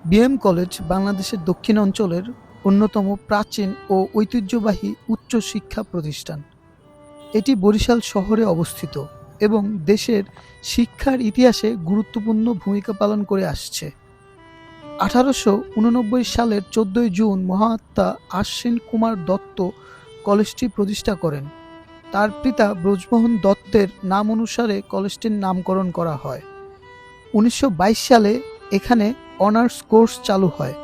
BM college বাংলাদেশের দক্ষিণ অঞ্চলের অন্যতম প্রাচীন ও ঐতিহ্যবাহী উচ্চ শিক্ষা প্রতিষ্ঠান। এটি বরিশাল শহরে অবস্থিত এবং দেশের শিক্ষার ইতিহাসে গুরুত্বপূর্ণ ভূমিকা পালন করে আসছে। 1889 সালের 14 জুন মহাত্মা আশ্বিন কুমার দত্ত কলেজটি প্রতিষ্ঠা করেন। তার পিতা ব্রজমোহন দত্তের নাম অনুসারে কলেজটির নামকরণ করা হয়। 1922 সালে এখানে অনার্স কোর্স চালু হয়,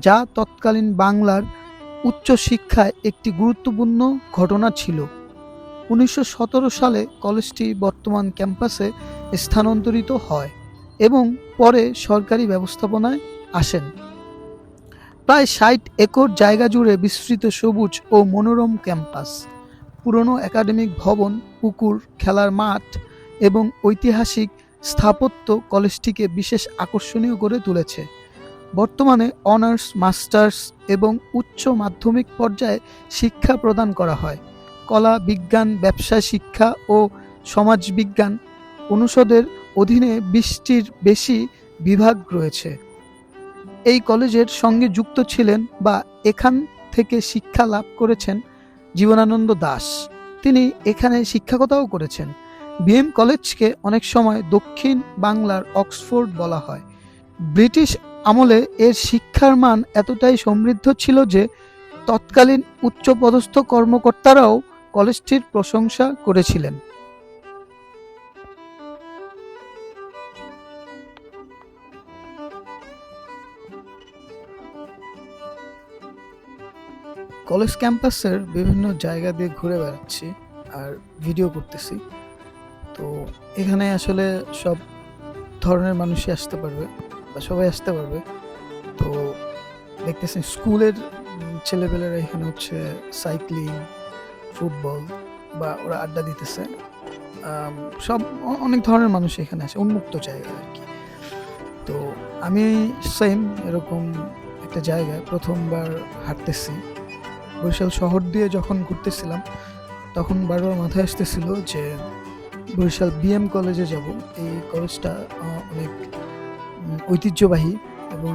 যা তৎকালীন বাংলার উচ্চশিক্ষায় একটি গুরুত্বপূর্ণ ঘটনা ছিল। 1917 সালে কলেজটি বর্তমান ক্যাম্পাসে স্থানান্তরিত হয় এবং পরে সরকারি ব্যবস্থাপনায় আসেন। প্রায় 60 একর জায়গা জুড়ে বিস্তৃত সবুজ ও মনোরম ক্যাম্পাস, পুরনো একাডেমিক ভবন, পুকুর, খেলার মাঠ এবং ঐতিহাসিক স্থাপত্য কলেজটিকে বিশেষ আকর্ষণীয় করে তুলেছে। বর্তমানে অনার্স, মাস্টার্স এবং উচ্চ মাধ্যমিক পর্যায়ে শিক্ষা প্রদান করা হয়। কলা, বিজ্ঞান, ব্যবসা শিক্ষা ও সমাজবিজ্ঞান অনুষদের অধীনে 20টির বেশি বিভাগ রয়েছে। এই কলেজের সঙ্গে যুক্ত ছিলেন বা এখান থেকে শিক্ষা লাভ করেছেন জীবনানন্দ দাশ। তিনি এখানে শিক্ষকতাও করেছেন। বিএম কলেজকে অনেক সময় দক্ষিণ বাংলার অক্সফোর্ড বলা হয়। ব্রিটিশ আমলে এর শিক্ষার মান এতটাই সমৃদ্ধ ছিল যে তৎকালীন উচ্চপদস্থ কর্মকর্তারাও কলেজটির প্রশংসা করেছিলেন। কলেজ ক্যাম্পাসের বিভিন্ন জায়গা দিয়ে ঘুরে বেড়াচ্ছি আর ভিডিও করতেছি। তো এখানে আসলে সব ধরনের মানুষই আসতে পারবে বা সবাই আসতে পারবে। তো দেখতেছি স্কুলের ছেলেপেলেরা এখানে হচ্ছে সাইক্লিং, ফুটবল বা ওরা আড্ডা দিতেছে। আম, সব অনেক ধরনের মানুষ এখানে আসে, উন্মুক্ত জায়গা আর কি। তো আমি সেম এরকম একটা জায়গায় প্রথমবার হাঁটতেছি। বরিশাল শহর দিয়ে যখন ঘুরতেছিলাম তখন বারবার মাথায় আসতেছিল যে বরিশাল বিএম কলেজে যাব। এই কলেজটা অনেক ঐতিহ্যবাহী এবং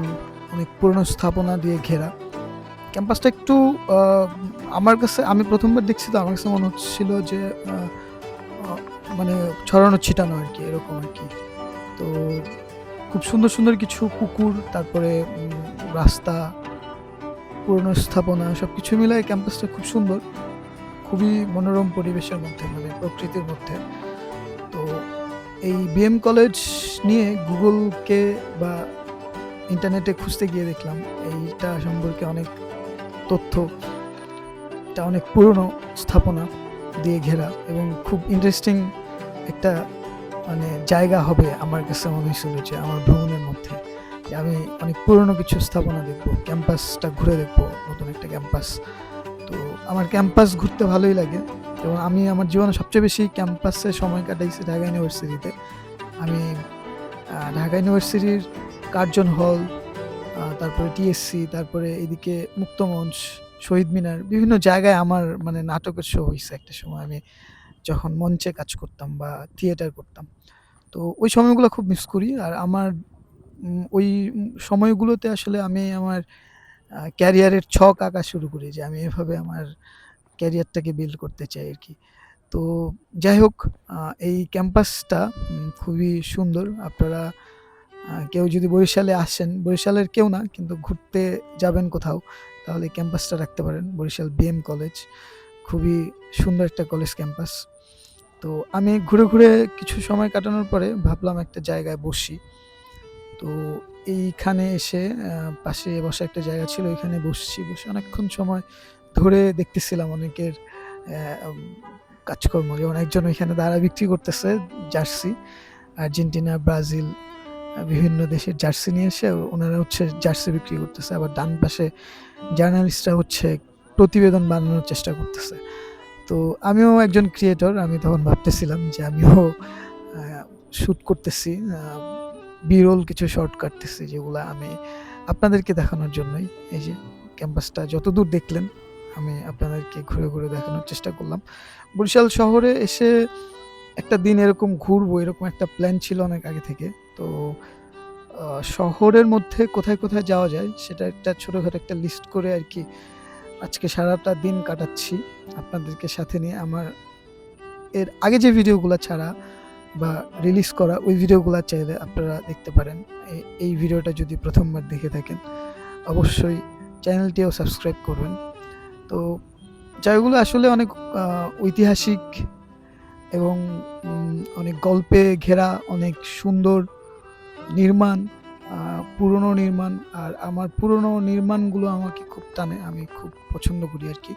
অনেক পুরনো স্থাপনা দিয়ে ঘেরা। ক্যাম্পাসটা একটু আহ, আমার কাছে, আমি প্রথমবার দেখছি তো আমার কাছে মনে হচ্ছিল যে আহ, আহ, মানে ছড়ানো ছিটানো আর কি, এরকম আর কি। তো খুব সুন্দর সুন্দর কিছু পুকুর, তারপরে রাস্তা, পুরনো স্থাপনা, সবকিছু মিলায় ক্যাম্পাসটা খুব সুন্দর, খুবই মনোরম পরিবেশের মধ্যে, মানে প্রকৃতির মধ্যে। তো এই বিএম কলেজ নিয়ে গুগলকে বা ইন্টারনেটে খুঁজতে গিয়ে দেখলাম এইটা সম্পর্কে অনেক তথ্য। এটা অনেক পুরনো স্থাপনা দিয়ে ঘেরা এবং খুব ইন্টারেস্টিং একটা মানে জায়গা হবে আমার কাছে মনে হয়েছিল যে আমার ভ্রমণের মধ্যে, যে আমি অনেক পুরনো কিছু স্থাপনা দেখবো, ক্যাম্পাসটা ঘুরে দেখবো, নতুন একটা ক্যাম্পাস। তো আমার ক্যাম্পাস ঘুরতে ভালোই লাগে এবং আমি আমার জীবনে সবচেয়ে বেশি ক্যাম্পাসে সময় কাটাইছি ঢাকা ইউনিভার্সিটিতে। আমি ঢাকা ইউনিভার্সিটির কার্জন হল, তারপরে টিএসসি, তারপরে এদিকে মুক্তমঞ্চ, শহীদ মিনার, বিভিন্ন জায়গায় আমার মানে নাটকের শো হয়েছে একটা সময়, আমি যখন মঞ্চে কাজ করতাম বা থিয়েটার করতাম। তো ওই সময়গুলো খুব মিস করি। আর আমার ওই সময়গুলোতে আসলে আমি আমার ক্যারিয়ারের ছক আঁকা শুরু করি, যে আমি এভাবে আমার ক্যারিয়ারটাকে বিল্ড করতে চাই আর কি। তো যাই হোক, এই ক্যাম্পাসটা খুবই সুন্দর। আপনারা কেউ যদি বরিশালে আসেন, বরিশালের কেউ না কিন্তু ঘুরতে যাবেন কোথাও, তাহলে ক্যাম্পাসটা রাখতে পারেন, বরিশাল বিএম কলেজ। খুবই সুন্দর একটা কলেজ ক্যাম্পাস। তো আমি ঘুরে ঘুরে কিছু সময় কাটানোর পরে ভাবলাম একটা জায়গায় বসি। তো এইখানে এসে পাশে বসা একটা জায়গা ছিল, এখানে বসছি। বসে অনেকক্ষণ সময় ধরে দেখতেছিলাম অনেকের উম, কাজকর্ম। যেমন একজন ওইখানে দাঁড়া বিক্রি করতেছে জার্সি, আর্জেন্টিনা, ব্রাজিল, বিভিন্ন দেশের জার্সি নিয়ে এসে ওনারা হচ্ছে জার্সি বিক্রি করতেছে। আবার ডান পাশে জার্নালিস্টরা হচ্ছে প্রতিবেদন বানানোর চেষ্টা করতেছে। তো আমিও একজন ক্রিয়েটর, আমি তখন ভাবতেছিলাম যে আমিও শ্যুট করতেছি, বিরল কিছু শর্ট কাটতেছি, যেগুলো আমি আপনাদেরকে দেখানোর জন্যই। এই যে ক্যাম্পাসটা যতদূর দেখলেন, আমি আপনাদেরকে ঘুরে ঘুরে দেখানোর চেষ্টা করলাম। বরিশাল শহরে এসে একটা দিন এরকম ঘুরবো, এরকম একটা প্ল্যান ছিল অনেক আগে থেকে। তো শহরের মধ্যে কোথায় কোথায় যাওয়া যায় সেটা একটা ছোটোখাটো একটা লিস্ট করে আর কি আজকে সারাটা দিন কাটাচ্ছি আপনাদেরকে সাথে নিয়ে। আমার এর আগে যে ভিডিওগুলো ছাড়া বা রিলিজ করা ওই ভিডিওগুলো চাইলে আপনারা দেখতে পারেন। এই ভিডিওটা যদি প্রথমবার দেখে থাকেন অবশ্যই চ্যানেলটিও সাবস্ক্রাইব করবেন। তো জায়গাগুলো আসলে অনেক ঐতিহাসিক এবং অনেক গল্পে ঘেরা, অনেক সুন্দর নির্মাণ, পুরনো নির্মাণ। আর আমার পুরনো নির্মাণগুলো আমাকে খুব টানে, আমি খুব পছন্দ করি আর কি।